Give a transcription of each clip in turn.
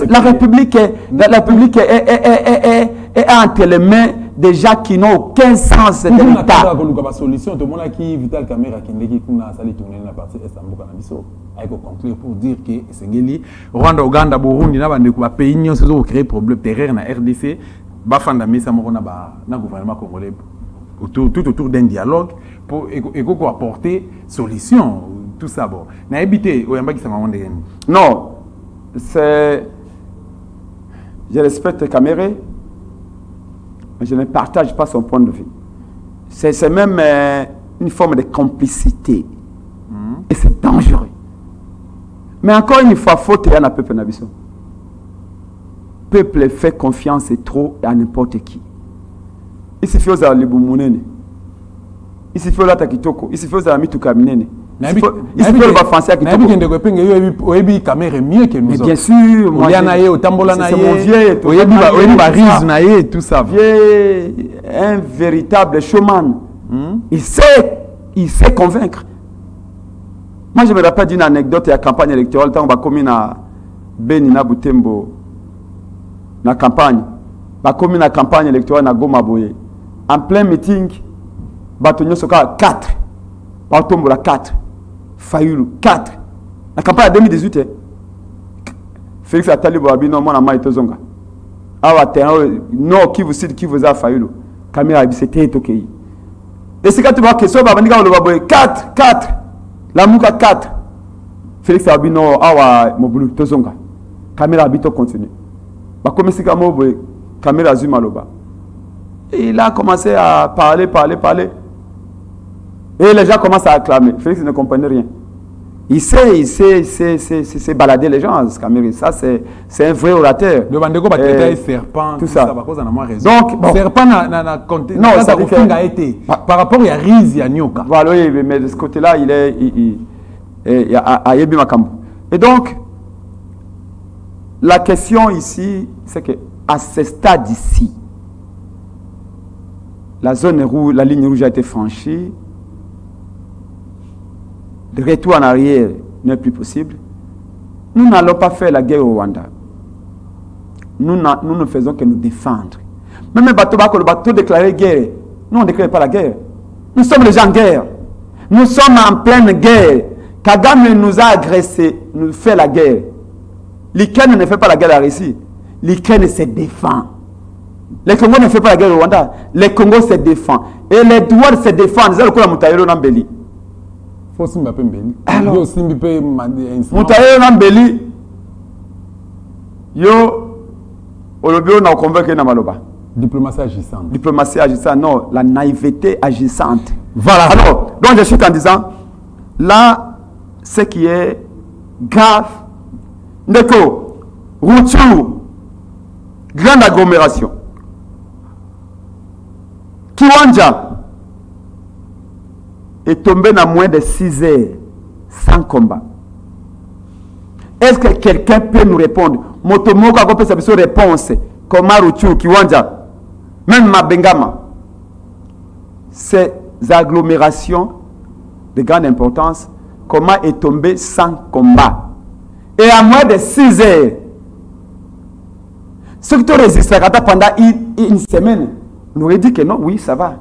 La République est entre les mains des gens qui n'ont aucun sens de l'État. Solution, tout le monde qui Vital Caméra qui n'est pas allé tourner la partie Istanbul Canabiso. Il faut conclure pour dire que Sengeli, Rwanda, Ouganda, Burundi, na pays n'y ont créé problème terrain na RDC, bafanda mesa moko na gouvernement congolais tout autour d'un dialogue pour apporter solution tout ça bon. Na habité oyamba qui ça m'a Non, c'est je respecte Caméra. Je ne partage pas son point de vue. C'est même une forme de complicité. Et c'est dangereux. Mais encore une fois, il faut que le peuple n'abisso. Le peuple fait confiance trop à n'importe qui. Il suffit aux Aliboumounene. Il suffit aux Latakitoko. Il suffit aux Amitukaminene. Il suffit aux Bafansia qui mieux que nous. Mais bien sûr, moi, c'est mon vieux. Tout ça. Un véritable showman. Il sait convaincre. Moi, je me rappelle d'une anecdote de la campagne électorale. Quand on a commis à Benina Boutembo, la campagne, la campagne électorale à Goma Boye. En plein meeting, Batonio Soka 4. Batombo la 4. Fayoulou 4. La campagne de 2018. Félix Attali Boabino, mon ami Tozonga. Awa terrain, non, qui vous cite, qui vous a Fayoulou. Caméra, c'était ok. Et c'est quand tu vois que ça va venir au Baboye 4. La Mouka 4. Félix Abino, Awa Moboulou Tozonga. Caméra habito continue. Comme si Caméra Zumaloba. Et il a commencé à parler. Et les gens commencent à acclamer. Félix ne comprenait rien. Il sait balader les gens, Caméra. Ça, c'est un vrai orateur. Le Bandeko est serpent, tout ça. Donc, bon. Serpent non, ça a été. Par rapport à Riz, il y a Nyoka. Voilà, oui, mais de ce côté-là, il est à Yebi Makambu. Et donc, la question ici, c'est qu'à ce stade ici, la ligne rouge a été franchie. Le retour en arrière n'est plus possible. Nous n'allons pas faire la guerre au Rwanda. Nous ne faisons que nous défendre. Même les bateaux déclarent guerre. Nous, on ne déclare pas la guerre. Nous sommes les gens en guerre. Nous sommes en pleine guerre. Kagame nous a agressés, nous fait la guerre. L'Ukraine ne fait pas la guerre à la Russie. L'Ukraine se défend. Les Congos ne font pas la guerre au Rwanda. Les Congos se défendent. Et les droits se défendent. C'est le coup de Moutaïlo Nambeli. Faut se m'appeler Mbeli. Alors, Moutaïlo Nambeli, yo, Olobio n'a convaincu na maloba. Diplomatie agissante. Diplomatie agissante, non, la naïveté agissante. Voilà. Alors, donc je suis en disant, là, ce qui est grave, Ndeko, Routou, grande agglomération. Kiwanja est tombé dans moins de 6 heures sans combat. Est-ce que quelqu'un peut nous répondre? Motomoko a compris sa réponse. Comment Routou, Kiwanja, même Mabengama, ces agglomérations de grande importance, comment est tombé sans combat? Et à moins de 6 heures, ceux qui ont résisté pendant une semaine, nous auraient dit que non, oui, ça va.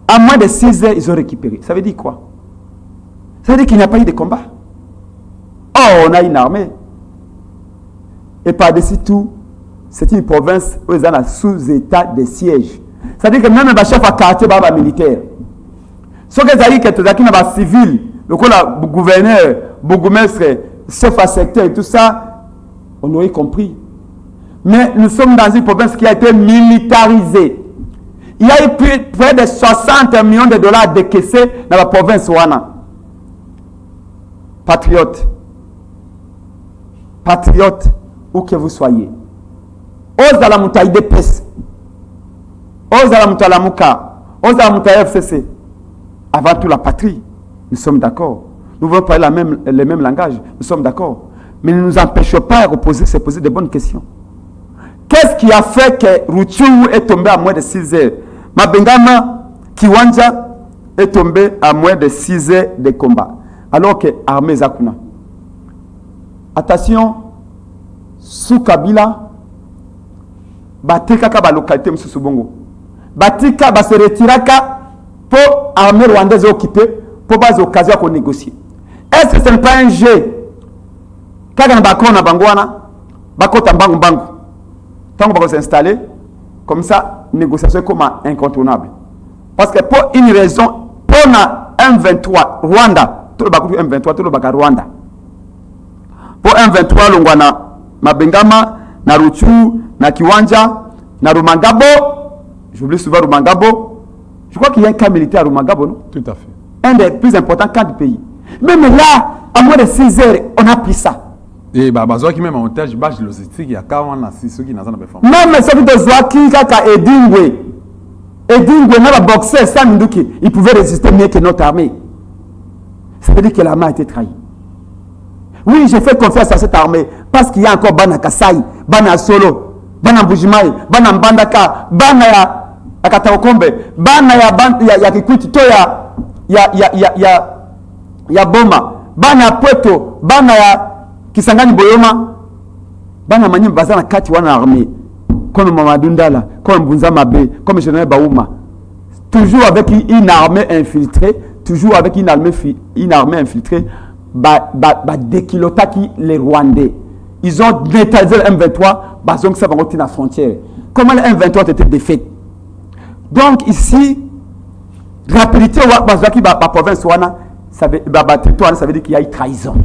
À moins de 6 heures, ils ont récupéré. Ça veut dire quoi? Ça veut dire qu'il n'y a pas eu de combat. Oh, on a une armée. Et par-dessus tout, c'est une province où ils sont sous état de siège. Ça veut dire que même le chef à quartier est militaire. Ce que ça veut dire que tout un civil, le gouverneur, bourgmestre, chef à secteur et tout ça, on aurait compris. Mais nous sommes dans une province qui a été militarisée. Il y a eu près de 60 millions de dollars décaissés dans la province Wana. Patriotes, où que vous soyez. Ose à la moutaille de PES. Ose à la moutaille la Mouka. Ose à la moutaille FCC. Avant tout la patrie. Nous sommes d'accord. Nous voulons parler le même langage. Nous sommes d'accord. Mais ne nous empêchons pas de se poser de bonnes questions. Qu'est-ce qui a fait que Routou est tombé à moins de 6 heures? Mabengama, Kiwanja est tombé à moins de 6 heures de combat. Alors que l'armée Zakuna. Attention, sous Kabila, batika ka localité msusu bongo. Batika ba se retiraka pour armée rwandaise occupée pour base occasion à négocier. Est-ce que ce n'est pas un jeu? Kaka na bakona bangwana, bakota mbangu mbangu. Tant qu'on va s'installer, comme ça, négociation comme incontournable. Parce que pour une raison, pour M23, Rwanda, tout le bakoutou M23, tout le baka Rwanda. Pour M23, Longwana, Mabengama, na Ruchu, na Kiwanja, na Rumangabo, j'oublie souvent Rumangabo. Je crois qu'il y a un camp militaire à Rumangabo, non? Tout à fait. Un des plus importants camps du pays. Même là, à moins de 6 heures, on a pris ça. Et bah, qui même en otage, bah, je le sais, il y a 46 ceux qui n'ont pas de performance. Même ceux qui ont qui kaka Edingwe, n'a pas boxé, ça nous dit qu'il pouvait résister mieux que notre armée. Ça veut dire que l'armée a été trahie. Oui, j'ai fait confiance à cette armée parce qu'il y a encore Bana Kasai, Bana Solo, Bana Bujimai, Bana Mbandaka, Bana ya Akataokombe, Bana ya Kikuti, ya Boma, Bana Puerto, Bana ya Kisangani Boyoma, Bana Manyim Bazana Kati wana armée, comme Mamadou Ndala, comme Bunza Mabe, comme Général Baouma. Toujours avec une armée infiltrée, toujours avec une armée infiltrée, dékilotaki les Rwandais. Ils ont neutralisé le M23, donc ça va rentrer dans la frontière. Comment le M23 était défait? Donc ici, rapidité, la province, ça veut dire qu'il y a eu trahison.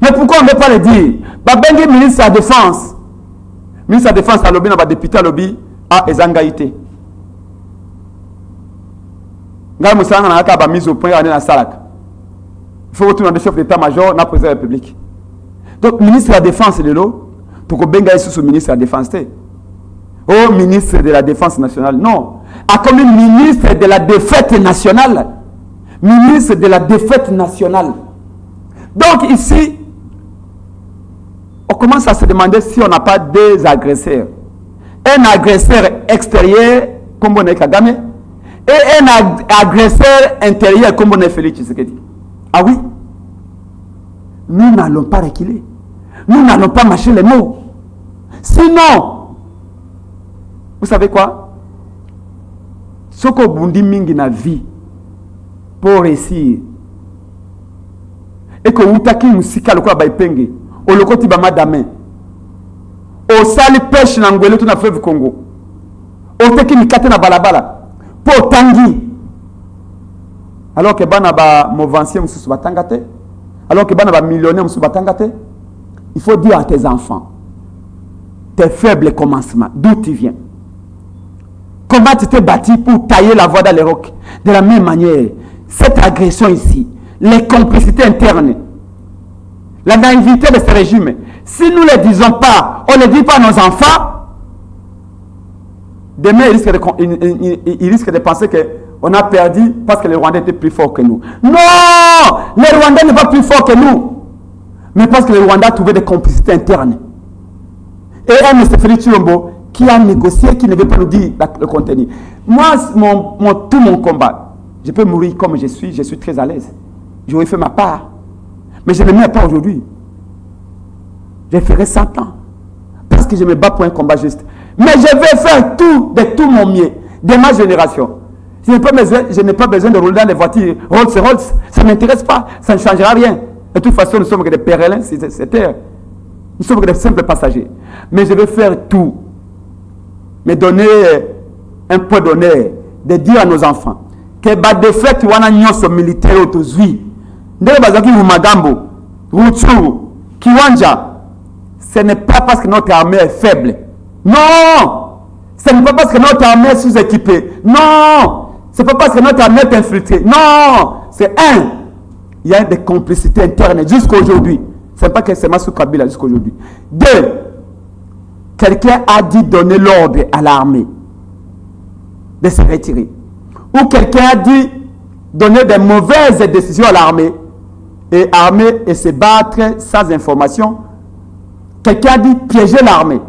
Mais pourquoi on ne peut pas le dire? Babengi ministre de la Défense. Ministre de la Défense, à lobby, a député à lobby, à Ezangaïté. Ngal Moussanga n'a pas mise au point à la Salak. Il faut retourner le chef d'état-major dans le président de la République. Donc, ministre de la Défense, c'est l'eau. Pour que Benga est sous ministre de la Défense. Oh, ministre de la Défense nationale. Non. A comme ministre de la défaite nationale. Ministre de la défaite nationale. Donc, ici, on commence à se demander si on n'a pas des agresseurs. Un agresseur extérieur, comme on est Kagame, et un agresseur intérieur, comme on est Félix Tshisekedi. Ah oui, nous n'allons pas reculer. Nous n'allons pas mâcher les mots. Sinon, vous savez quoi? Ce que Bundi Mingi na vie pour réussir. Et que Outaki Musika le quoi baipenge. Au lokoti bama dame. Au sali pêche na ngwele tout na fleuve Congo. Au teki mikate na balabala. Pour tangi. Alors que bana ba movancier mususu batangate. Alors que bana ba millionnaire mususu batangate. Il faut dire à tes enfants tes faibles commencements, d'où tu viens. Comment tu t'es bâti pour tailler la voie dans les rocs. De la même manière, cette agression ici, les complicités internes, la naïveté de ce régime, si nous ne les disons pas, on ne les dit pas à nos enfants, demain ils risquent de penser qu'on a perdu parce que les Rwandais étaient plus forts que nous. Non! Les Rwandais ne sont pas plus forts que nous. Mais parce que les Rwandais ont trouvé des complicités internes. Et M. Félix Tshilombo, qui a négocié, qui ne veut pas nous dire le contenu. Moi, tout mon combat, je peux mourir comme je suis très à l'aise. J'aurais fait ma part. Mais je ne me mets pas aujourd'hui. Je ferai 100 ans. Parce que je me bats pour un combat juste. Mais je vais faire tout, de tout mon mieux, de ma génération. Je n'ai pas besoin de rouler dans les voitures Rolls-Royce. Ça ne m'intéresse pas. Ça ne changera rien. De toute façon, nous sommes que des pèlerins sur cette terre. Nous sommes que des simples passagers. Mais je vais faire tout. Me donner un point d'honneur. De dire à nos enfants que la défaite wana nyonso militaire autozui. Ndenge bazaki Rumagambo, Rutshuru, Kiwanja. Ce n'est pas parce que notre armée est faible. Non! Ce n'est pas parce que notre armée est sous-équipée. Non! Ce n'est pas parce que notre armée est infiltrée. Non! C'est il y a des complicités internes jusqu'à aujourd'hui. Ce n'est pas que c'est Massou Kabila jusqu'à aujourd'hui. 2. Quelqu'un a dit donner l'ordre à l'armée de se retirer. Ou quelqu'un a dit donner des mauvaises décisions à l'armée et se battre sans information. Quelqu'un a dit piéger l'armée.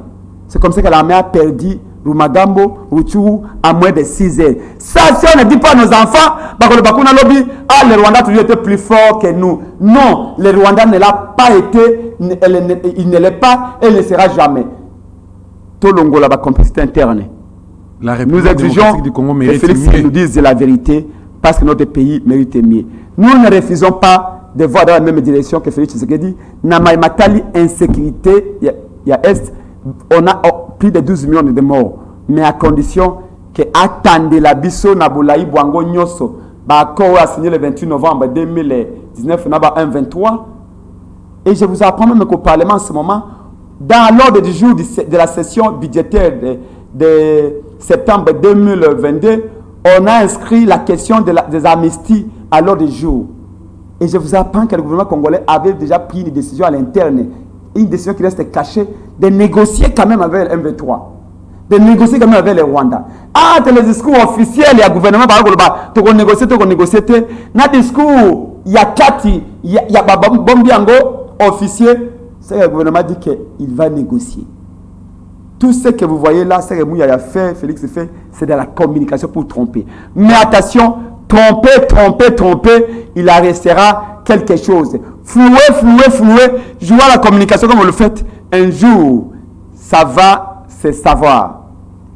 C'est comme ça que l'armée a perdu Rumagambo, Ruchuru, à moins de 6 heures. Ça, si on ne dit pas à nos enfants, le Rwanda a toujours été plus fort que nous. Non, le Rwanda ne l'a pas été, il ne l'est pas et ne le sera jamais. Tolongo, la complicité interne. Nous exigeons que Félix nous dise la vérité parce que notre pays mérite mieux. Nous ne refusons pas de voir dans la même direction que Félix Tshisekedi. Namaïmatali, insécurité, il y a Est, on a plus de 12 millions de morts. Mais à condition que attendez la biso Nabulaï Bwango Nyoso, Bako a signé le 28 novembre 2019, Naba 1-23. Et je vous apprends même qu'au Parlement en ce moment, dans l'ordre du jour de la session budgétaire de septembre 2022, on a inscrit la question des amnisties à l'ordre du jour. Et je vous apprends que le gouvernement congolais avait déjà pris une décision à l'interne, une décision qui reste cachée, de négocier quand même avec le M23, de négocier quand même avec le Rwanda. Ah, c'est le discours officiel, il y a le gouvernement, tu vas négocier, dans le discours, il y a Kati, il y a Bombiango, officier, c'est que le gouvernement dit qu'il va négocier. Tout ce que vous voyez là, c'est que Mouya a fait, Félix fait, c'est de la communication pour tromper. Mais attention, tromper, il en restera quelque chose. Flouer, jouer à la communication comme vous le faites. Un jour, ça va se savoir.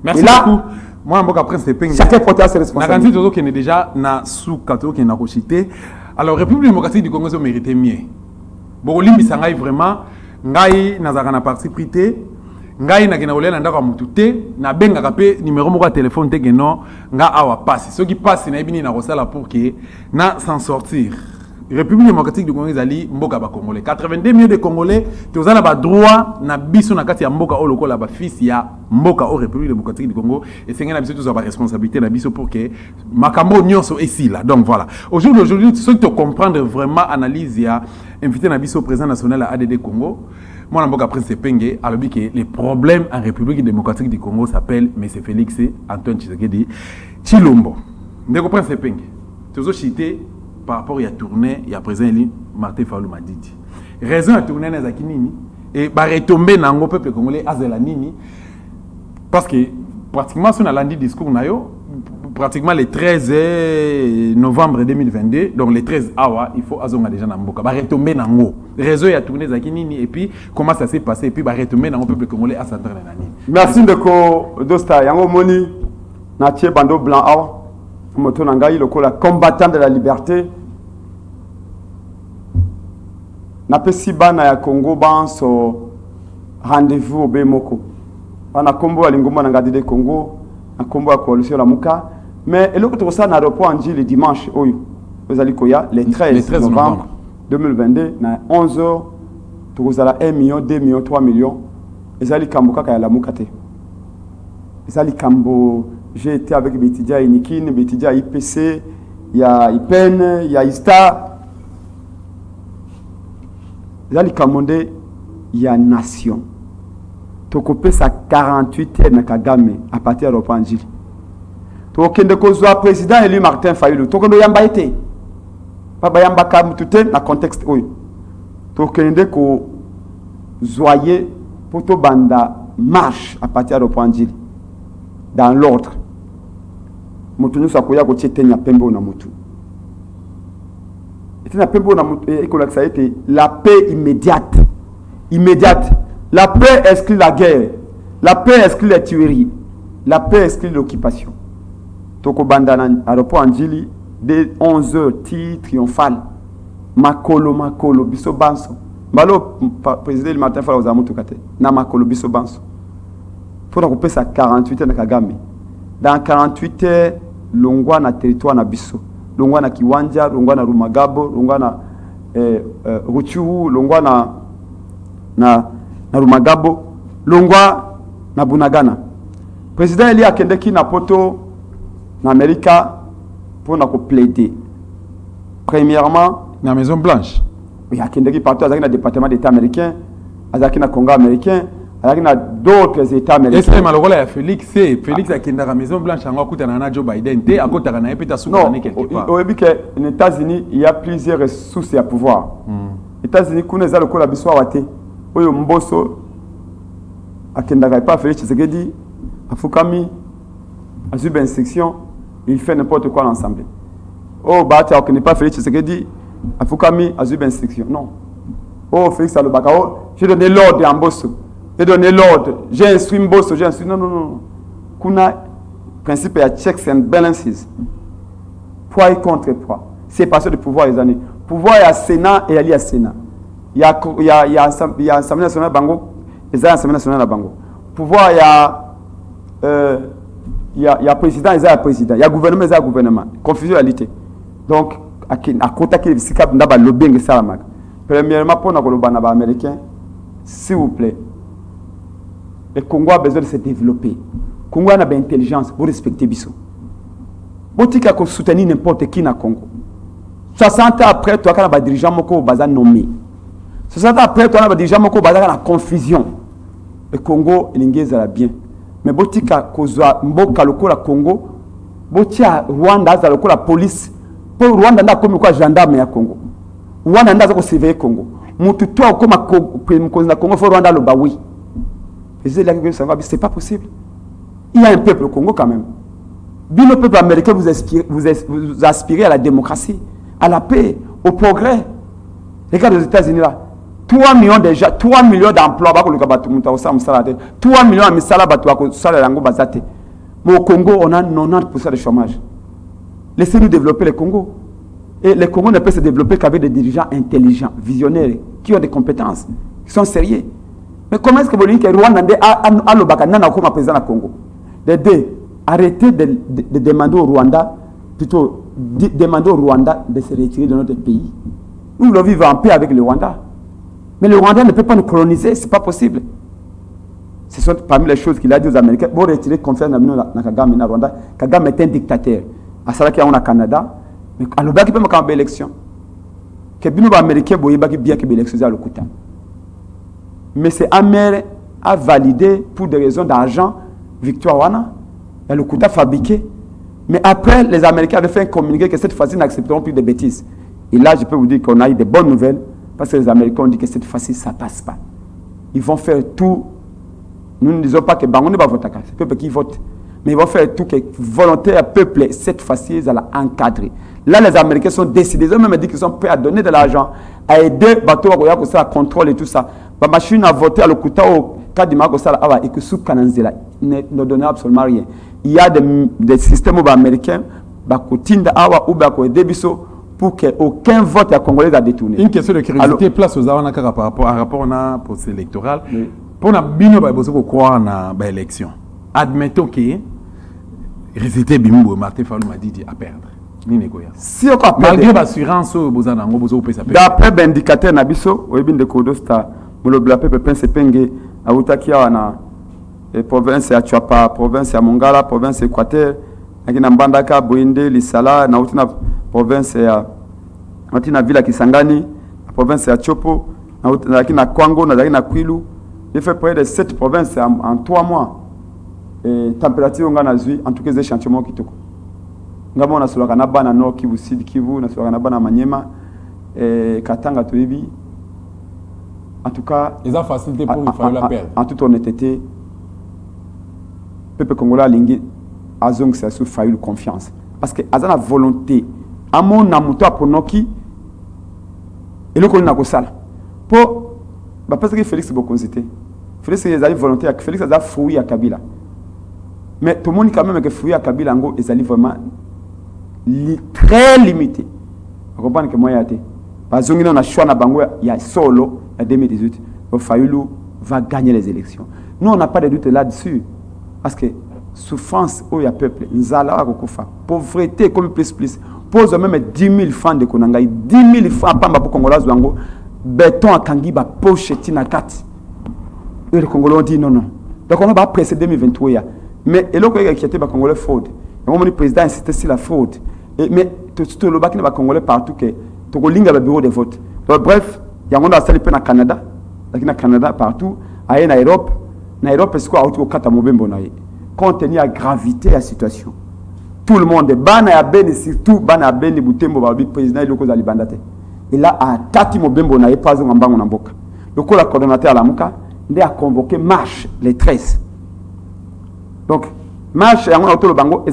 Merci et là, beaucoup. Moi, après, c'est pas chacun porte ses responsabilités. Naganti qui est déjà na sous kato qui na kochité. Alors, République démocratique du Congo, ça mérite mieux. Bon, limbi sangai vraiment, ngai nazaka na parti prité. Ngai na kena olela ndaka mutu te na benga kapé numéro moko téléphone te geno nga awa passe ce qui passe na ibini na kosala pour que na s'en sortir. République démocratique du Congo ezali mboka ba congolais 82 millions de congolais tozala ba droit na biso na kati ya mboka o lokola ba fils ya mboka au République démocratique du Congo et c'est ngana biso tous ba responsabilité na biso pour que makambo nyonso ici là. Donc voilà, aujourd'hui ceux qui comprendre vraiment analyse ya invité na biso président national à ADD Congo. Moi, je Prince Penge, alors que les problèmes en République démocratique du Congo s'appellent M. Félix Antoine Tshisekedi Chilombo. Ndeko Prince Penge, tu as cité par rapport à la tournée, il y a présent Martin Fayulu Madidi. Raison à tourner dans Zakinini et bah retomber dans le peuple congolais à Zelanini parce que pratiquement si on a lundi discours nayo pratiquement le 13 novembre 2022 donc le 13 awa il faut azonga déjà na mboka ba retomber na ngo réseau ya tourner Zakinini et puis comment ça s'est passé et puis ba retomber dans le peuple congolais à s'entendre na nini. Merci ndeko Dosta yango moni na tie bando blanc awa moto na ngai lokola combattant de la liberté na pesi bana ya Congo banso rendez-vous au Bemoko bana kombo alingoma na ngadi de Congo na kombo ya coalition la muka mais eloko to ça na aéroport Anji le dimanche oyo ezali koya le 13 novembre 2022 na 11h tokozala 1 million 2 millions 3 millions ezali kambo kaka ya la muka te ezali kambo. J'ai été avec Betidia Inikin, Betidia IPC, il y a IPEN, il y a ISTA. Zali Kamonde, il y a nation. Tokopé sa 48 heures na Kagame à partir de l'Opanjili. Tokende kozwa président élu Martin Fayulu. Tokondo yamba été. Papa yamba kamutute na contexte oyo. Tokende ko zoyer pour to banda marche à partir de l'Opanjili. Dans l'ordre. Mutu sakoya ko tsetenya pembo na mutu. Etena pembo na mutu et que ça a été la paix immédiate. Immédiate. La paix exclut la guerre. La paix exclut les tueries. La paix exclut l'occupation. Toko bandana aéroport Anjili dès 11h ti triomphal. Makolo biso banso. Malo président le matin fala ozamutu kate. Na makolo biso banso. Pour couper ça 48 heures na Kagame. Dans 48 heures, longwa na territoire na biso. Longwa na Kiwanja, longwa na Rumagabo, longwa na Ruchuru, longwa na Rumagabo, longwa na Bunagana. Président Eli akendeki na poto na Amerika pour na ko plaider. Premièrement, na Maison Blanche. Oui, akendeki partout avec le département d'État américain, avec le Congrès américain. Il y a d'autres États américains. Est-ce que malheureusement Félix a quitté la Maison Blanche en côté de Joe Biden et à côté de la quelque part. Non, aux États-Unis, il y a plusieurs ressources à pouvoir. Les États-Unis, quand ils ont le la biswa wate, oyo mboso akendaka pas Félix Tshisekedi Afukami, a subi instruction, il fait n'importe quoi à l'Assemblée. Oh, Bata, on n'est pas Félix Tshisekedi, Afukami a subi instruction. Non. Oh, Félix Alobaka, oh, j'ai donné l'ordre en Bosso. J'ai donné l'ordre, j'ai instruit Mbosso, j'ai instruit. Non, non, non. Kuna, principe, il y a checks and balances. Poids et contre-poids. C'est passé de pouvoir les années. Pouvoir, il y a Sénat et il y a Sénat. Il y a Assemblée nationale Bango, et il y a Assemblée nationale Bango. Pouvoir, il y a président, il y a président. Il y a gouvernement, il y a gouvernement. Confusion, réalité. Donc, à côté de ce qu'il y a le lobbying, c'est ça. Premièrement, pour les Américains, s'il vous plaît, le Congo a besoin de se développer. Le Congo a une intelligence pour respecter Bissou. Vous dites qu'il soutenir n'importe qui dans le Congo. 60 ans après, tu as un dirigeant qui est nommé. 60 ans après, tu as un dirigeant qui est dans la confusion. Le Congo, il est bien. Mais vous dites que le Congo, vous dites que Rwanda, la police, pour Rwanda, il y a comme gendarme au Congo. Rwanda, il y a surveiller le Congo. Mutu toi comme le Congo, faut Rwanda le baoui. C'est pas possible. Il y a un peuple au Congo quand même. Bien le peuple américain, vous aspirez à la démocratie, à la paix, au progrès. Regarde aux États-Unis là. 3 millions déjà, 3 millions d'emplois. 3 millions de misala mais au Congo, on a 90% de chômage. Laissez-nous développer le Congo. Et le Congo ne peut se développer qu'avec des dirigeants intelligents, visionnaires, qui ont des compétences, qui sont sérieux. Mais comment est-ce que vous dites que Rwanda a le Bakana comme président du Congo? Arrêtez de demander au Rwanda, plutôt demander au Rwanda de se retirer de notre pays. Nous voulons vivre en paix avec le Rwanda. Mais le Rwanda ne peut pas nous coloniser, ce n'est pas possible. Ce sont parmi les choses qu'il a dit aux Américains. Pour retirer confiance dans Kagame et Rwanda, Kagame est un dictateur. À ça qu'il y a au Canada, mais à l'objet qui peut me faire une élection. Que les Américains voient bien que l'élection est à l'Okuta. Mais c'est amer à valider pour des raisons d'argent, victoire Wana. Et le coup a fabriqué. Mais après, les Américains avaient fait un communiqué que cette fois-ci, n'accepteront plus de bêtises. Et là, je peux vous dire qu'on a eu des bonnes nouvelles parce que les Américains ont dit que cette fois-ci, ça ne passe pas. Ils vont faire tout. Nous ne disons pas que Bango ne va voter. C'est le peuple qui vote. Mais ils vont faire tout que volontaire peuple, cette fois-ci, ils allont encadrer. Là, les Américains sont décidés. Ils ont même dit qu'ils sont prêts à donner de l'argent, à aider bateau à contrôle et tout ça. La machine à voter à l'Okuta au cas du Marco Sala et que sous Kananzela ne donnera absolument rien. Il y a des systèmes américains, Bakotinda Awa ou Bako et Debiso, pour qu'aucun vote à Congolais a détourné. Une question de curiosité, place aux Awanaka par rapport à procès électoral. Pour la bino, il faut croire dans l'élection. Admettons que le résultat Bimbo, Martin Fallou m'a dit à perdre. Si on peut malgré l'assurance, d'après l'indicateur Nabiso, au Ebin de Kodosta, le Blapé Pense Penge, à Outakia, province à Chuapa, province à Mongala, province à Équateur, à Mbandaka, Boinde, Lissala, Nautina, province à Matina Villa Kisangani, province à Chopo, à Kwango, à Kwilu. J'ai fait près de 7 provinces en 3 mois. Et température, on a en tout cas des échantillons qui toquent. Ngamo na sulaka na bana no Kivu Sud Kivu na sulaka na bana Manyema Katanga Toyebi. En tout cas, ils ont facilité pour faire la perdre. En toute honnêteté, peuple congolais lingi azong c'est sous failli confiance parce que azana volonté amon na muto aponoki et le kolina ko sala pour parce que Félix Bokonzité Félix ezali volonté Félix a fouillé à Kabila mais tout le monde quand même que fouillé à Kabila ngo ezali vraiment très limité. Vous comprenez que moi y a été. Parce que on a choix na bango il y a solo en 2018. Fayulu va gagner les élections. Nous on n'a pas de doute là-dessus parce que souffrance où il y a peuple, nzala akokufa, pauvreté comme plus pose même 10 000 francs de konangai, 10 000 francs pamba pour congolais zwango, béton à kangiba poche tina kati. Et les Congolais ont dit non. Donc on va presser 2023 mais et l'autre qui était congolais fraude. Et le président insistait sur la fraude. Mais tout le bac n'est pas congolais partout que tu as le bureau de vote. Donc bref, il y a un monde au Canada, Canada partout, à Europe. En Europe, c'est quoi au Katamobembo naï. Compte tenu de la gravité de la situation. Tout le monde, Bana Beni, surtout Bana Beni, Boutembo, le président et le cause Alibandate. Et là, à Tati Mobembo naï, pas un bango namboka. Le coordonnateur à la Mouka, il a convoqué marche les 13. Donc, marche yango na tolo bango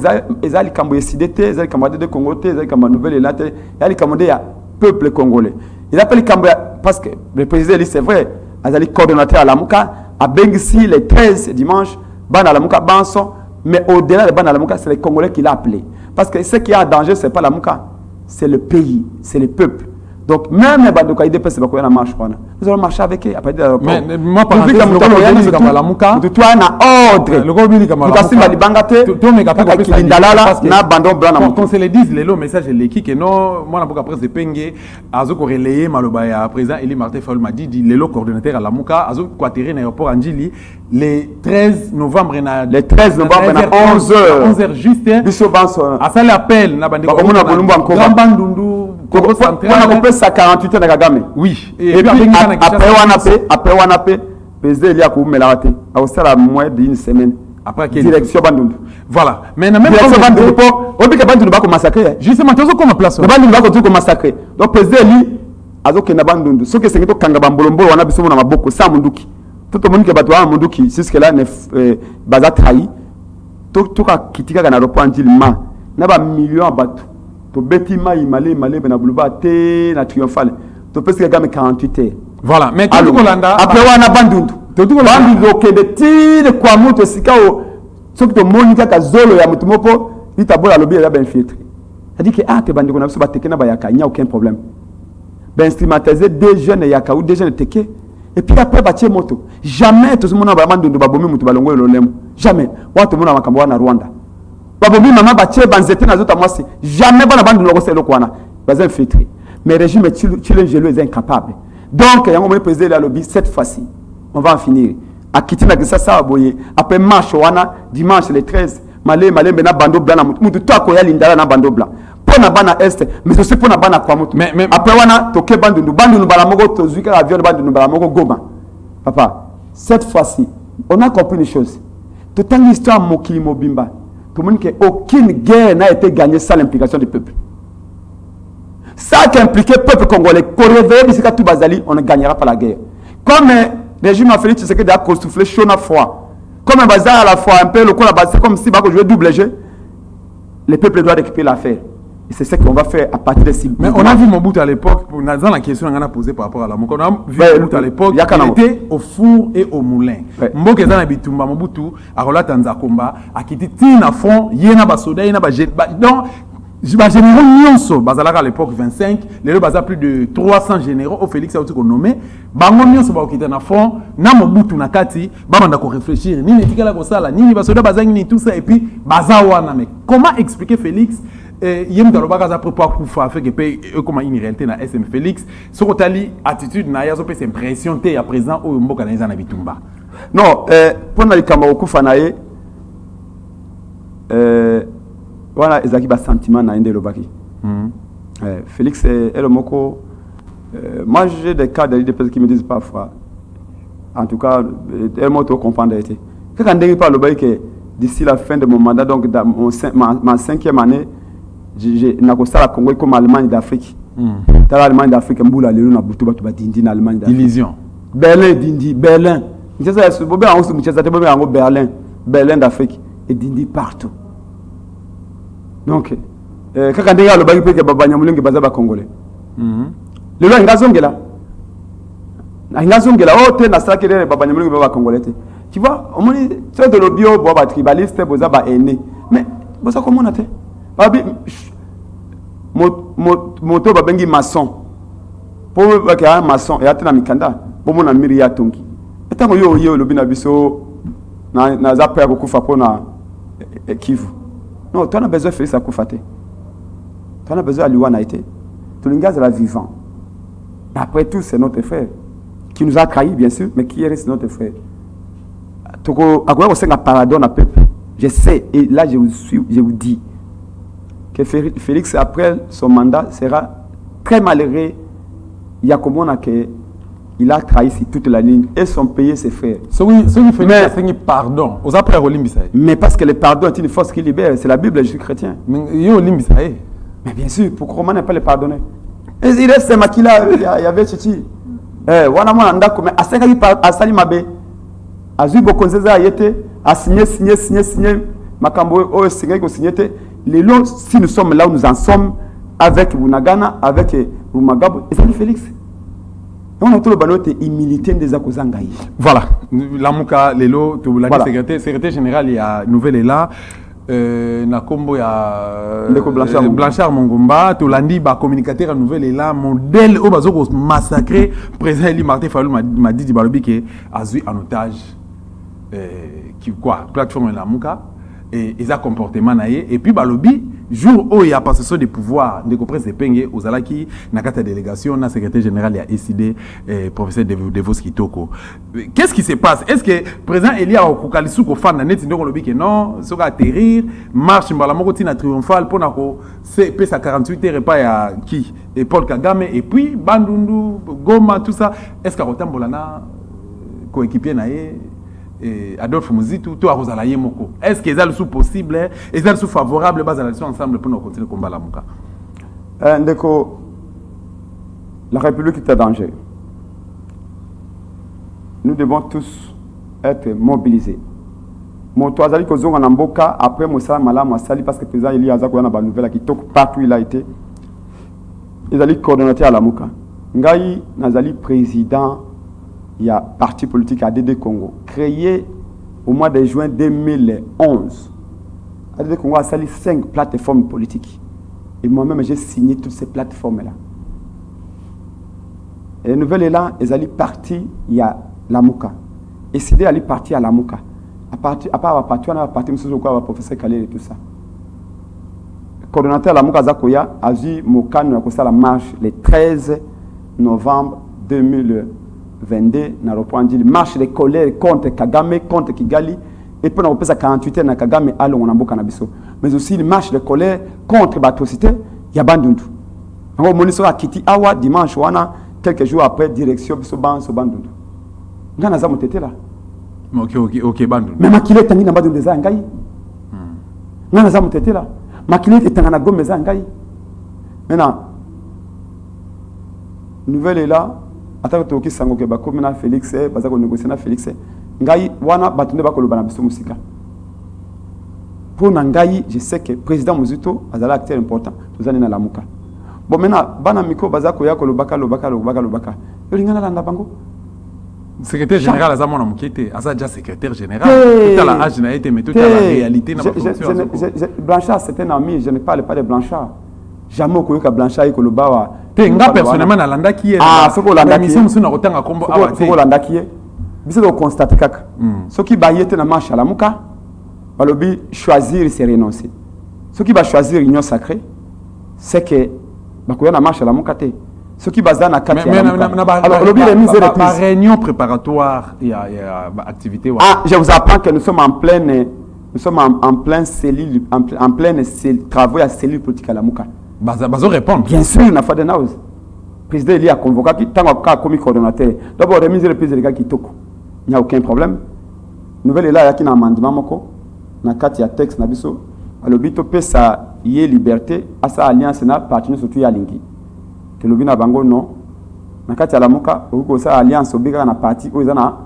ezali kambo yesidete ezali kambo de Congo te ezali kambo nouvelle elate ezali kambo de ya peuple congolais. Il appelle kambo parce que le président lui c'est vrai, azali coordonnateur à Lamuka, a bengisi les 13 dimanche, ban à Lamuka banson, mais au-delà de ban à Lamuka, c'est les Congolais qui l'a appelé. Parce que ce qui est en danger, c'est pas Lamuka, c'est le pays, c'est le peuple. Donc, même les Bandouka, ils dépassent la marche. Nous allons marcher avec eux après l'aéroport. Mais moi, par exemple, le Gobili comme Lamuka, tu as un ordre. Le Gobili comme Lamuka, tu as mes capables de quand se le disent, les messages de l'équipe, que non, moi, la presse de Pengue, Azo relayé Malobaya, président Eli Martin Fall m'a dit, les coordonnateurs à Lamuka, Azo quaterré l'aéroport Anjili, le 13 novembre, à 11h juste, à ça l'appel, na bande Grand Bandundu, Congo central, on peut ça 48 ans de Kagame. Oui. Et puis après on a fait président Elia Koumelawate, à ça la moins d'une semaine. Après direction Bandundu. Voilà. Mais même direction Bandundu, on dit que Bandundu va massacrer. Justement, tu as comme place. Bandundu va continuer massacrer. Donc président Eli azoke na Bandundu. Ce que c'est que kanga bambolombo wana biso na maboko sa munduki. Tout le monde qui battu à munduki jusque là ne baza trahi. Tout ka kitika na ropo anjilima. Na ba millions battu. To beti mai malé na buluba te na triomphal to pesi ga 48 heures. Voilà, mais tout Kolanda après wana Bandundu to Bandundu ke de ti de kwa muto sikao soki to monika ka zolo ya mutu mopo itabola lobi ya ben filtre. C'est-à-dire que te bandiko na biso ba tekena ba yaka nya aucun problème. Ben stigmatiser des jeunes yaka ou des jeunes teke et puis après ba tie moto. Jamais to mona ba Bandundu ba bomi mutu balongo lolemo. Jamais. Watu mona makambo wana Rwanda. Babobi mama batie banzete na zota mwasi jamais bana bandu loko selo kwana baza infiltré mais régime chilengelo est incapable donc yango mo président la lobby cette fois-ci on va en finir a kitina que ça boye après marche wana dimanche le 13 malé na bando blanc na mutu to akoya lindala na bando blanc pona bana est mais aussi pona bana kwa mutu mais après wana toke bandu bala moko to zuika avion bandu bala moko Goma papa cette fois-ci on a compris une chose tout tant l'histoire mokili mobimba. Tout le monde que aucune guerre n'a été gagnée sans l'implication du peuple. Ça qui impliquait le peuple congolais, pour réveiller d'ici tout Bazali, on ne gagnera pas la guerre. Comme le régime a fait, c'est que a soufflé chaud à froid. Comme un bazar à la fois, un peu le coup, c'est comme si on jouait double jeu. Le peuple doit récupérer l'affaire. Et c'est ce qu'on va faire à partir de 6 Mais on a vu Mobutu à l'époque, dans la question qu'on a posée par rapport à la Mobutu, on a vu Mobutu à l'époque, il était au four et au moulin. Mobutu dans la bitumba, Mobutu, à Rola Tanzakomba, a quitté Tina Fond, Yéna Basoda, Yéna Bagé. Donc, généraux Nyonso, Bazalaka à l'époque 25, les deux bazar plus de 300 généraux, au Félix a aussi nommé, Bango Nyonso ba quitté na fond, na Mobutu na kati, bamanda ko réfléchir, ni l'étiquette la kosala, ni Basoda bazangi tout ça et puis bazawana mais comment expliquer Félix yem dans le bagage après pour Koufa fait que comment une réalité na SM Félix ce que tali attitude na yazo pe impression té à présent au mboka na na bitumba non pour na likamba Koufa na ye voilà ezaki ba sentiment na ndelo baki Félix et le moko moi j'ai des cas de personnes qui me disent parfois en tout cas elle m'a tout comprendre été quand on parle le que d'ici la fin de mon mandat donc dans ma 5e année j'ai nakosala Congo comme Allemagne d'Afrique. L'Allemagne d'Afrique mbula lelo na butu batu badindi na Allemagne d'Afrique. Illusion. Berlin dindi Berlin. Ncheza ya bobe en osu ncheza te bobe en Berlin d'Afrique et dindi partout. Donc kaka ndenge alo baki peke babanya mulenge baza ba congolais. Lelo ngazongela. Na ngazongela ote na sala kele babanya mulenge ba congolais. Tu vois, au moins c'est de l'obio boba tribaliste boza ba aîné. Mais boza comment on a fait? Babi moto babengi maçon pour que un maçon et atena mikanda pour mon amiri ya tonki etango yo lobina biso na za pa ko kufa pona Kivu non tu as besoin de faire ça kufate tu as besoin de lui en été tout le gaz la vivant après tout c'est notre frère qui nous a trahis bien sûr mais qui reste notre frère toko akoya ko senga pardon na peuple je sais et là je vous dis que Félix, après son mandat, sera très malheureux. Il y a comme on a que il a trahi sur toute la ligne et son pays ses frères. Mais pardon. Aux après mais parce que le pardon est une force qui libère. C'est la Bible, je suis chrétien. Mais bien sûr, pourquoi on n'a pas le pardonner? Et il reste ce maquilla, il y avait Chichi. Wana mwana ndako mais asali mabe. Azu bokonzeza yete a signé Makambo o signé ko signé les lots si nous sommes là où nous en sommes avec Bunagana avec Rumagabo et c'est Félix. On a tout le ballon de humilité des Akozangaï. Voilà, Lamuka Lelo, tu l'as dit, secrétaire général, il y a Nouvelle Ela, Nakombo, il y a Blanchard Mongomba, tu l'as dit, communicateur à Nouvelle Ela, modèle au bazo massacré, président Eli Martin Fayulu m'a dit Balobi qui a vu en otage, qui quoi, plateforme Lamuka, et ils ont comportement naïe, et puis Balobi, jour où il y a passation des pouvoirs, de comprendre ces pengues, aux alaki, na kata délégation, na secrétaire général, il y a décidé, professeur Devos Kitoko. Qu'est-ce qui se passe? Est-ce que président Elia au Koukalisou, au fan, net, donc on le dit que non, ça va atterrir, marche, mbalamoko tina triomphal, pour nako, c'est sa 48 heures, et pas à qui? Et Paul Kagame, et puis Bandundu, Goma, tout ça. Est-ce qu'à Rotam Bolana, coéquipier naïe, Adolphe Mouzitou, tout à Rosalaye Moko. Est-ce qu'ils sont possibles, ils sont favorables, bas à la ensemble pour nous continuer le combat là, Mouka? Ndeko, la République est en danger. Nous devons tous être mobilisés. Mon toazali ko zonga namboka après Moussa Mala Moussali parce que le président Eli Azako yana ba nouvelle qui toque partout où il a été. Ils allaient coordonnateur à la Mouka. Ngai nazali président. Il y a parti politique ADD Congo, créé au mois de juin 2011. ADD Congo a sali 5 plateformes politiques. Et moi-même, j'ai signé toutes ces plateformes-là. Et la nouvelle est là, ils allaient partir, il y a la Mouka. Et c'est d'aller partir à la Mouka. À part avoir parti, on a parti, M. Zoukwa, le professeur Kalé et tout ça. Le coordonnateur de la Mouka Zakoya a vu Mokan, la marche le 13 novembre 2022, na reprendre marche de colère contre Kagame, contre Kigali, et puis on a fait 48 heures na Kagame, allons on a beaucoup nabiso. Mais aussi une marche de colère contre l'atrocité, il y a Bandundu. On a moniteur à Kiti Awa dimanche, wana quelques jours après direction biso Bandundu. On a zamu tete là. Ok, Bandundu. Mais makile tangi na Bandundu za ngai. On a zamu tete là. Makile tanga na Gombe za ngai. Maintenant, nouvelle est là. Attends que tu sango ke bako mena Félix baza ko négocier na Félix ngai wana batunde bako lobana biso musika pour ngai je sais que président Muzito azala acteur important tozani na lamuka bon maintenant bana miko baza ko ya ko lobaka yoringana landa bango secrétaire général azama na mukete asa déjà secrétaire général tout à la âge na été mais tout à la réalité na Blanchard c'est un ami, je ne parle pas de Blanchard jamais ko yoka Blanchard ko lobawa nga personnellement na landa qui est la mission suna kotanga kombo awa te landa qui est biso ko constater kaka ce qui ba yete na marche à la muka balobi choisir c'est renoncer ce qui va choisir union sacrée c'est que ba ko na marche à la muka te ce qui baza na kati alors balobi remise et reprise réunion préparatoire il y a activité je vous apprends que nous sommes en pleine cellule en pleine travaux à cellule politique à la muka. Bazo répondre. Bien sûr, il n'a pas de nause. Le président il a convoqué qui tant comme coordonnateur. D'abord remise le président qui toko. Il n'y a aucun problème. Nouvelle est là, il y a qui n'a amendement moko. Na kati ya texte na biso. Alors bito pesa yé liberté à sa alliance na partenaire surtout ya lingi. Que le bina bango non. Na kati ya la muka, ou sa alliance obiga na parti ou na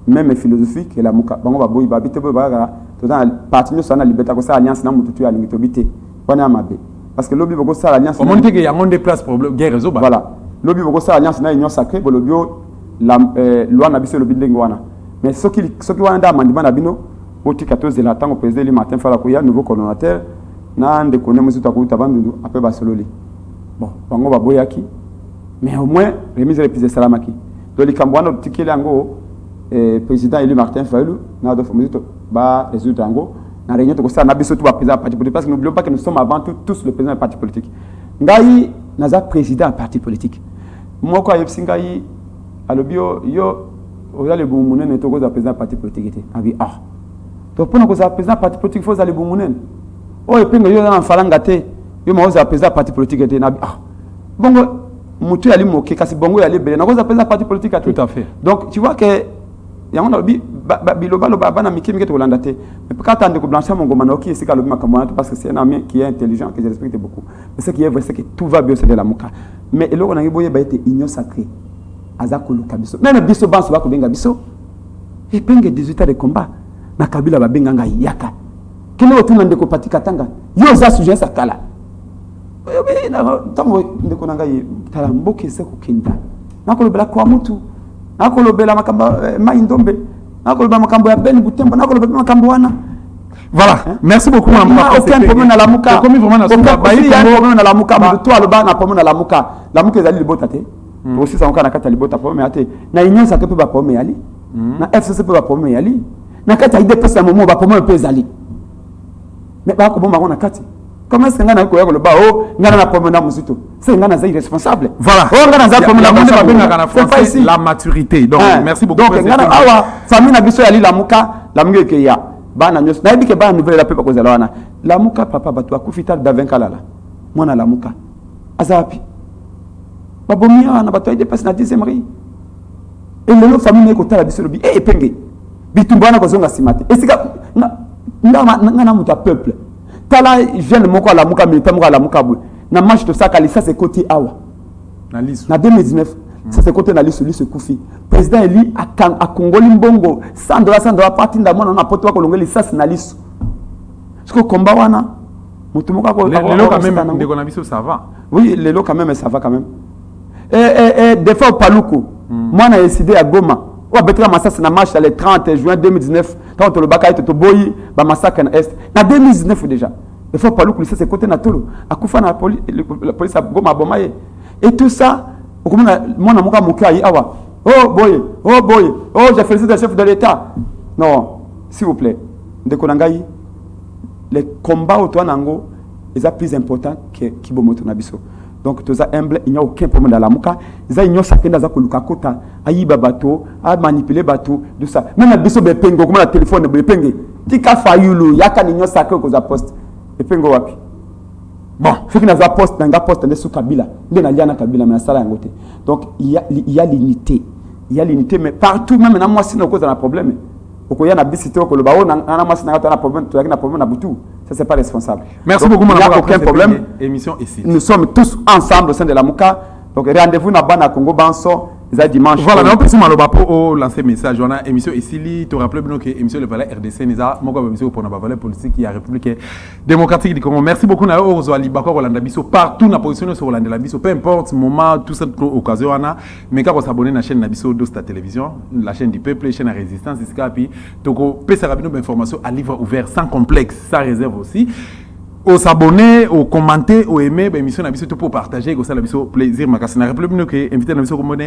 même philosophie que la muka. Bango ba boy ba bité boy ba to dans partenaire sur na liberté ko sa alliance na mututu ya lingi to bité. Wana mabe. Parce que l'objet de ça alliance. Comment dire qu'il y a un déplace problème guerre réseau. Voilà. L'objet de ça alliance na union sacrée, bo lobio la loi na biso lobi ndengwana. Mais ce qui wana amendement na bino oti 14 de la temps au président le matin fala ko ya nouveau coordonnateur na nde connaît monsieur takuta Bandundu après basololi. Bon, bango ba boyaki. Mais au moins remise les pièces salamaki. Donc les kambwana tikeli yango président Eli Martin Fayulu na Adolphe Muzito ba résoudre yango. Na réunion to ça na biso tout ba président parti politique parce que n'oublions pas que nous sommes avant tout tous le président du parti politique. Ngai naza président du parti politique. Moi quoi yepsi ngai alobio yo oza le bumunen to ko za président du parti politique était. Abi donc pour nous za président du parti politique faut za le bumunen. O epenga yo na falanga te yo ma za président du parti politique était na bongo mutu ali moke kasi bongo ya lebele na ko za président du parti politique tout à fait. Donc tu vois que yango na bi biloba loba bana mikimi ke to landa te mais quand tu ko Blanchard Mongoma na oki c'est ka lobi makamwana parce que c'est un ami qui est intelligent que je respecte beaucoup mais ce qui est vrai c'est que tout va bien c'est de la muka mais eloko na ngiboye ba été union sacrée azakulu kabiso même biso banso ba ko benga biso et penge 18 ans de combat na Kabila babenga ngai yaka kino otuna ndeko patika tanga yo za sujet sa kala tango ndeko ngai tala mboke se kukinda nakolobela kwa mutu nakolobela makamba maindombe nakolobela makambo ya Ben Butembo nakolobela makambo wana. Voilà, merci beaucoup. Aucun problème na lamuka. Comme vraiment na suka bayi problème na lamuka mais toi le ba na problème na lamuka. Lamuka ezali libota te. Aussi ça on kana kata libota problème ate. Na union ça peut pas problème yali. Na FCC peut pas problème yali. Na kata ide pesa momo ba problème peut ezali. Mais ba ko bomba na kati. Comment est-ce que ngana ko yako le ba oh ngana na problème na musito. C'est ngana za irresponsable. Voilà. Oh ngana za problème na musito. La maturité. Donc merci beaucoup. Donc ngana awa famille na biso yali lamuka lamuka ke ya. Bana nyos na yebike bana nouvelle la pepa kozala wana lamuka papa batu akufital da 20 kalala mwana lamuka azapi babomia na batu ide passe na 10e mari et le famille ko tala biso bi e penge bitumbana ko zonga simate esika na muta peuple tala jeune moko lamuka militaire moko lamuka bu na match to saka ça c'est côté awa na 2019 ça c'est côté na liso Koufi président eli a Congoli mbongo $100 parti ndamona na poto ko longeli ça na liso parce que combat wana mutu moko ko les lots quand même ndeko na biso ça va oui les lots quand même ça va quand même et des fois paluku moi na décidé à Goma ou betra massacre na marche le 30 juin 2019 quand le bakaï to boyi ba massacre na est na 2019 déjà des fois paluku ça c'est côté na tolo akufa na la police à Goma bomaye et tout ça moi na moka moka yi awa oh boy oh j'ai félicité le chef de l'État non s'il vous plaît ndeko nangai les combats autour nango est plus important que kibomoto na biso donc tout ça humble il n'y a aucun problème dans la moka ça il n'y a sakenda za koluka kota ayiba bato a manipuler bato tout ça même na biso bepengo comme la téléphone bepenge tika fayulu yaka ni nyo sakwe ko za poste bepengo wapi. Bon, ce qui n'a pas poste, n'a pas poste de sous Kabila, de n'aliana Kabila, mais à ça donc il y a l'unité, mais partout même dans moi si nous cause un problème, au qu'il y a un bisité au Kolobao, n'a pas un problème, tu as un problème à Boutou, ça c'est pas responsable. Merci beaucoup, il n'y a aucun problème. Émission ici. Nous sommes tous ensemble au sein de la Mouka, donc rendez-vous dans Bana Congo Banso. Dimanche. Voilà, donc on peut lancer message. On a émission ici, tu rappelles que émission le Valais RDC, nous avons émission pour notre Valais politique qui a République démocratique du Congo. Merci beaucoup na Ozwali Bako Rolanda Biso partout na position sur Rolanda la Biso, peu importe moment, tout cette occasion on a. Mais quand on s'abonne à la chaîne Nabiso Dosta Télévision, la chaîne du peuple, la chaîne à résistance, puis donc peut s'arrêter nos informations à livre ouvert, sans complexe, sans réserve aussi. Au s'abonner, au commenter, au aimer, l'émission Nabiso tout pour partager, ça Nabiso plaisir. Ma casse na République que invité Nabiso comme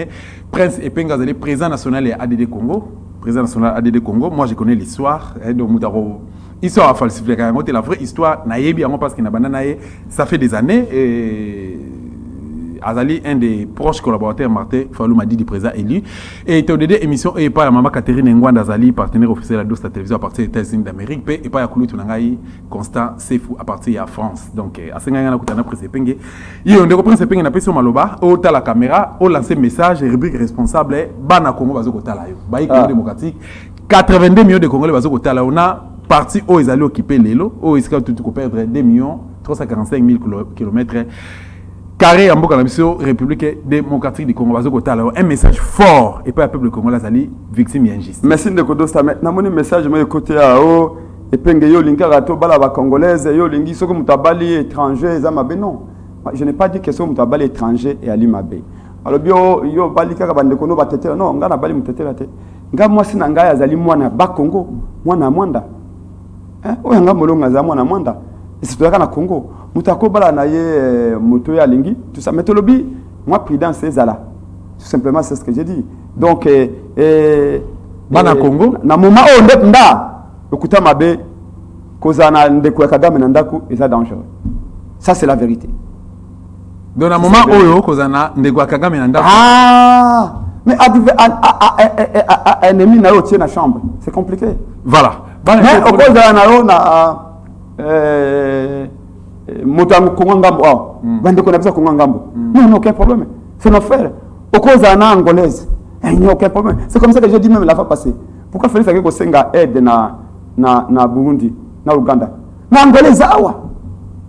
Prince Epenga Zale, président national et ADD Congo, président national ADD Congo. Moi je connais l'histoire, donc Moutaro, histoire à falsifier. C'est la vraie histoire. Naïbi parce qu'il n'a pas naïe. Ça fait des années et Azali, un des proches collaborateurs, Martin Fallou m'a dit du président élu. Et il y a émission et pas la maman Catherine Ngwanda Azali, partenaire officiel de la télévision à partir des États-Unis d'Amérique, et pas Yakoulou Tunangaï, Constant Sefou à partir de France. Donc, à ce moment-là, on a pris ces pengues. Et on a pris ces pengues, on a pris sur Maloba, on a la caméra, on a lancé message, rubrique responsable, Bana Congo Bazo Talayo, Baïk démocratique, 82 millions de Congolais Bazo Talayo, on a parti où ils allaient occuper les lots, où ils allaient tout perdre 2 345 000 km. Carré en Boka République démocratique du Congo, un message fort et pas le peuple congolais ali victime injuste. Merci de Kodosta. Maintenant, mon message moi côté à haut et penge yo linga rato bala ba congolaise yo lingi soko mutabali étranger za mabe non. Je n'ai pas dit que soko mutabali étranger et ali mabe. Alors bio yo bali kaka bande kono batetela non ngana bali mutetela te. Nga moi sina ngaya azali mwana ba Congo, mwana mwanda. Oya nga molonga za mwana mwanda. C'est na Congo. Moutako bala na ye moto ya lingi tout ça métolobi moi prudence c'est là tout simplement c'est ce que j'ai dit donc bana Congo na moment o ndepnda okuta mabe kozana ndeko ya Kagame na ndaku et ça dangereux ça c'est la vérité donc na moment oyo kozana ndeko ya Kagame na ndaku mais ennemi na yo tient na chambre c'est compliqué voilà mais au cause na yo na Motango Congo Ngambo, bande qu'on a besoin Congo Ngambo. Non, aucun problème. C'est nos frères. Au cause d'un angolaise, il n'y a aucun problème. C'est comme ça que j'ai dit même la fois passée. Pourquoi fallait que Senga aide na Burundi, na Uganda. Na angolaise awa.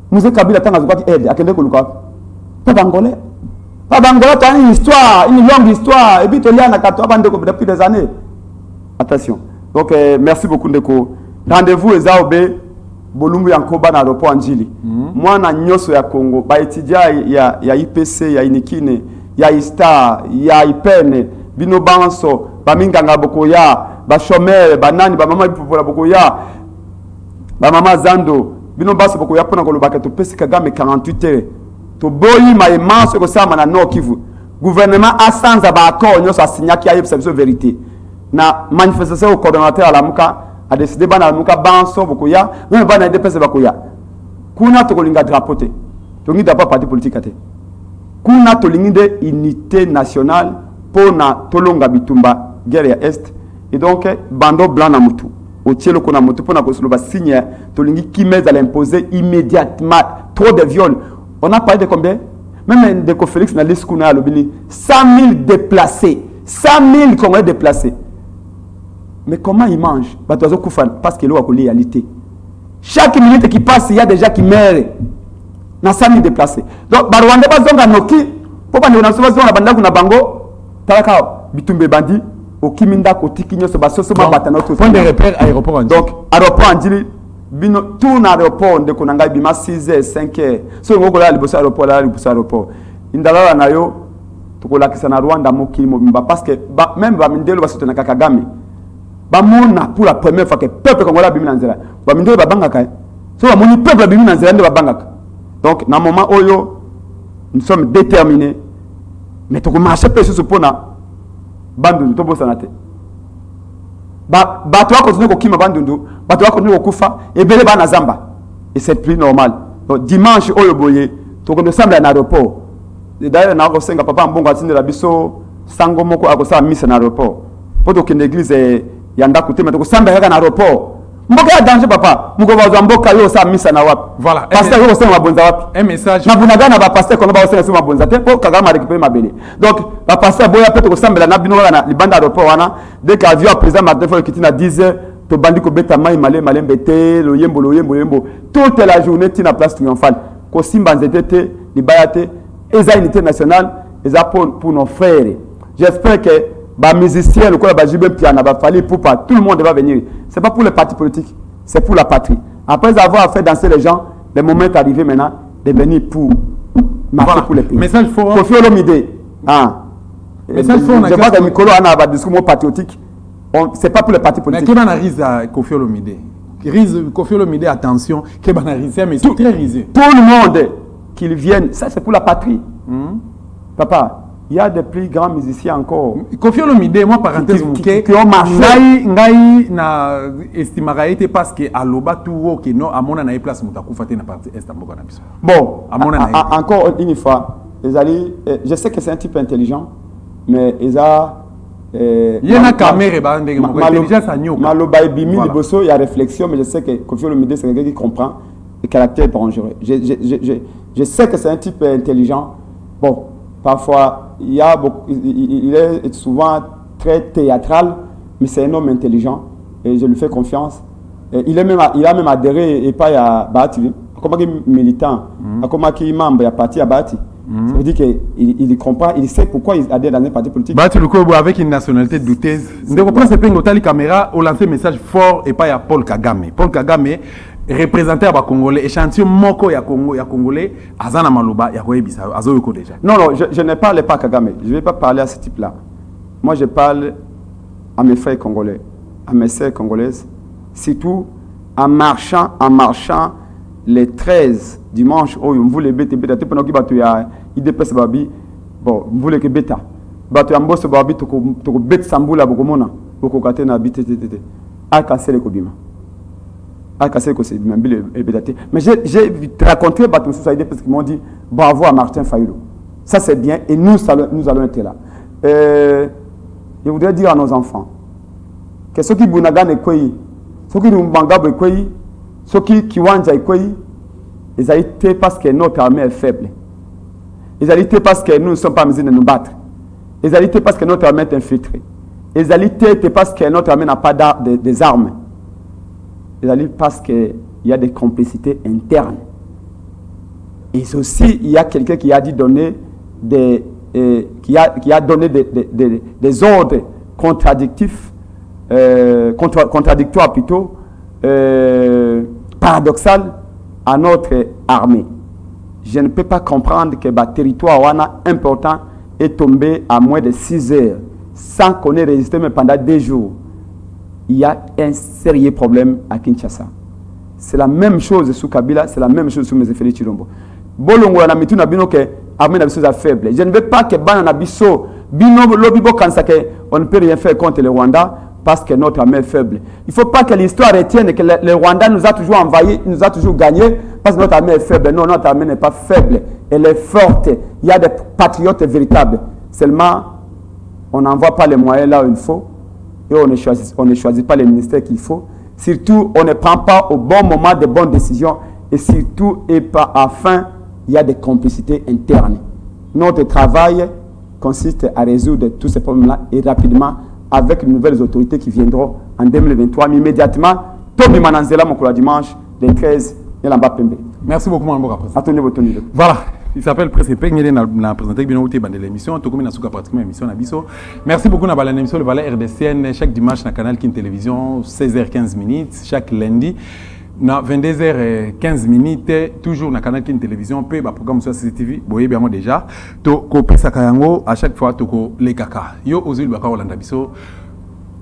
Nous Kabila tanga zukati aide akende koluka. Pas angolais. Pas angolais, tu une histoire, une longue histoire et puis tu liana kato bande depuis des années. Attention. Donc, merci beaucoup, Ndeko. Rendez-vous, Ezaobe, Bolumbu Yankoba, na l'aéroport Anjili. Moi, na Nyoso ya Congo, ba étudia ya IPC, ya Inikine, ya ISTA, ya IPN, Bino Banso, ba Minganga Bokoya, ba Chomel, ba Nani, ba Mama Ipopola Bokoya, ba Mama Zando, Bino Banso Bokoya, pour nous le to pesi Kagame 48 heures. To boyi ma immense ko sama na Nord Kivu. Gouvernement a sans accord, Nyoso a signé qu'il y a une vérité. Na manifestation au coordonnateur à la Muka a décidé de la Muka Banso Bokoya, même pas na DPS Bokoya. Kuna to kolinga drapeau te. To ngi d'abord parti politique ate. Kuna to lingide unité nationale pour na tolonga bitumba guerre ya est et donc bando blanc na mutu. Au tielo kona mutu pour na ko solo ba signe to lingi kimez à l'imposer immédiatement trop de viols. On a parlé de combien? Même de Félix na liste kuna lobili 100 000 déplacés. 100 000 Congolais déplacés. Mais comment ils mangent? Parce que l'eau a collé réalité. Chaque minute qui passe, il y a des gens qui meurent. Dans 100 000 déplacés. Donc, Barwanda Bazonga Noki, pour pas nous lancer la bande na bango, Talaka, Bitumbe Bandi, au Kiminda, au Tikinyo, ce basso, ce matin, notre point de repère, aéroport Andili. Donc, aéroport Andili, tout l'aéroport de Konanga, Bima 6h, 5h. Si on va aller au aéroport, là, au aéroport. Indala Nayo, tukola kisana Rwanda Moki Mobimba, parce que même Bamindelo va soutenir Kagame. Bamona pour la première fois que le peuple congolais a bimi nanzela. Bamindelo babangaka. So bamoni peuple a bimi nanzela nde babangaka. Donc dans moment oyo nous sommes déterminés. Mais to ko marcher pe sur pona bandundu to bosana te. Ba to continuer ko kima bandundu, ba to continuer ko kufa et belé ba na zamba. Et c'est plus normal. Donc dimanche oyo boye to ko ensemble à l'aéroport. D'ailleurs na ko senga papa mbongo atinde la biso sango moko akosa misa na aéroport. Poto ke l'église yanda kutema to samba yaka na aéroport mboka ya danger papa muko bazwa mboka yo sa misa na wapi voilà pasteur yo sema mabonza wapi un message na bunaga na ba pasteur kono ba sema mabonza te ko Kagame récupérer mabele donc ba pasteur boya peut to samba na bino na libanda aéroport wana dès que avion président Martin Fayulu kiti na 10h to bandi ko beta mai malembe te lo yembo toute la journée tina place triomphale ko simba nzete te libayate eza unité nationale eza pour nos frères. J'espère que les musiciens, tout le monde va venir. Ce n'est pas pour les partis politiques, c'est pour la patrie. Après avoir fait danser les gens, le moment est arrivé maintenant de venir pour marcher voilà. Pour les pays. Message fort. Kofi Olomide. Message fort. Je vois que Mikolo a un discours patriotique. Ce n'est pas pour les partis politiques. Mais qui analyse Kofi Olomide? Kofi Olomide, attention, qui analyse, mais c'est très risé. Tout le monde qu'ils viennent, ça c'est pour la patrie. Papa. Il y a des plus grands musiciens encore. Kofi Olomide, moi parenthèse qui ont marché. Ngai na estimaraite parce que aloba tout que non à mon anaï place mutakufa te na partie est amboka na biso. Bon, encore une fois, je sais que c'est un type intelligent, mais il a yena caméra ba ndenge mo intelligence anyoka. Maloba ibimi liboso il y a réflexion, mais je sais que Kofi Olomide c'est quelqu'un qui comprend le caractère dangereux. Je sais que c'est un type intelligent. Bon, parfois il est souvent très théâtral, mais c'est un homme intelligent et je lui fais confiance. Et il a même adhéré et pas à Bati, comme militant, comme membre à parti à Bati. Ça veut dire qu'il comprend, il sait pourquoi il adhère dans un parti politique. Bati Lukobo avec une nationalité douteuse. Ne comprend pas ce que caméra au lancer message fort et pas à Paul Kagame. Paul Kagame représenté à Congolais, échantillon moko ya Congolais, Azana Malouba, ya Koebisa, Azoyoko déjà. Non, je ne parle pas Kagame. Je ne vais pas parler à ce type-là. Moi, je parle à mes frères congolais, à mes sœurs congolaises, surtout en marchant les 13 dimanche, oh, on voulait bêter, pendant que tu as IDPS Babi, bon, on voulait que bêta. Tu as mbosso Babi, tu as bête Samboula, Bokomona, Bokokatena, Bité, à casser les Kobima. Mais j'ai raconté Baton Société parce qu'ils m'ont dit bravo à Martin Fayulu. Ça c'est bien et nous allons être là. Je voudrais dire à nos enfants que ceux qui Bunagan et Kouyi, ceux qui Mbangabo et Kouyi, ceux qui Kiwanja et Kouyi, ils ont été parce que notre armée est faible. Ils ont été parce que nous ne sommes pas en mesure de nous battre. Ils ont été parce que notre armée est infiltrée. Ils ont été parce que notre armée n'a pas des armes. Ils allaient parce qu'il y a des complicités internes. Et aussi, il y a quelqu'un qui a dit donner qui a donné des ordres contradictifs contradictoire plutôt, paradoxal à notre armée. Je ne peux pas comprendre que le territoire important est tombé à moins de 6 heures sans qu'on ait résisté mais pendant 2 jours. Il y a un sérieux problème à Kinshasa. C'est la même chose sous Kabila, c'est la même chose sous M. Félix Tshilombo. Bolongo na mitu na bino ke armée na biso za faible. Je ne veux pas que bana na biso bino lobibo kansa que on ne peut rien faire contre le Rwanda parce que notre armée est faible. Il ne faut pas que l'histoire retienne que le Rwanda nous a toujours envahi, nous a toujours gagné parce que notre armée est faible. Non, notre armée n'est pas faible, elle est forte. Il y a des patriotes véritables. Seulement, on n'envoie pas les moyens là où il faut et on ne choisit pas les ministères qu'il faut. Surtout, on ne prend pas au bon moment de bonnes décisions et surtout, et pas enfin, il y a des complicités internes. Notre travail consiste à résoudre tous ces problèmes-là et rapidement avec les nouvelles autorités qui viendront en 2023, mais immédiatement, Tobi Mananzela, mon dimanche, le 13, et là-bas Pembe. Merci beaucoup, Mme Boka. Attendez votre tenue. Voilà. Il s'appelle Pressepek, il a présenté l'émission, tout comme il a pratiquement l'émission Nabiso. Merci beaucoup à l'émission Le Valais RDCN, chaque dimanche sur le canal Kin Télévision, 16h15, chaque lundi. Na 22h15, toujours na canal Kin Télévision, puis le programme sur CCTV, vous voyez bien moi déjà. To kopé sakayango à chaque fois to ko les kaka. Yo ozil baka Olanda biso.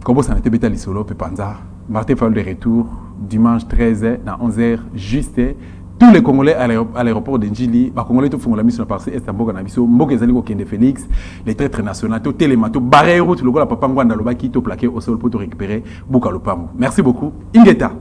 Comme ça n'était bêta lisolo pe panza. Martin Fall de retour dimanche 13h na 11h juste. Tous les Congolais à l'aéroport de Njili, les Congolais tout font la mission par Estamboga na biso, Mboke Zali ko Kende Félix, les traîtres nationaux, to téléma, to barré route le go la papa ngwanda lobaki to plaqué au sol pour te récupérer Buka Lopambo. Merci beaucoup. Ingeta.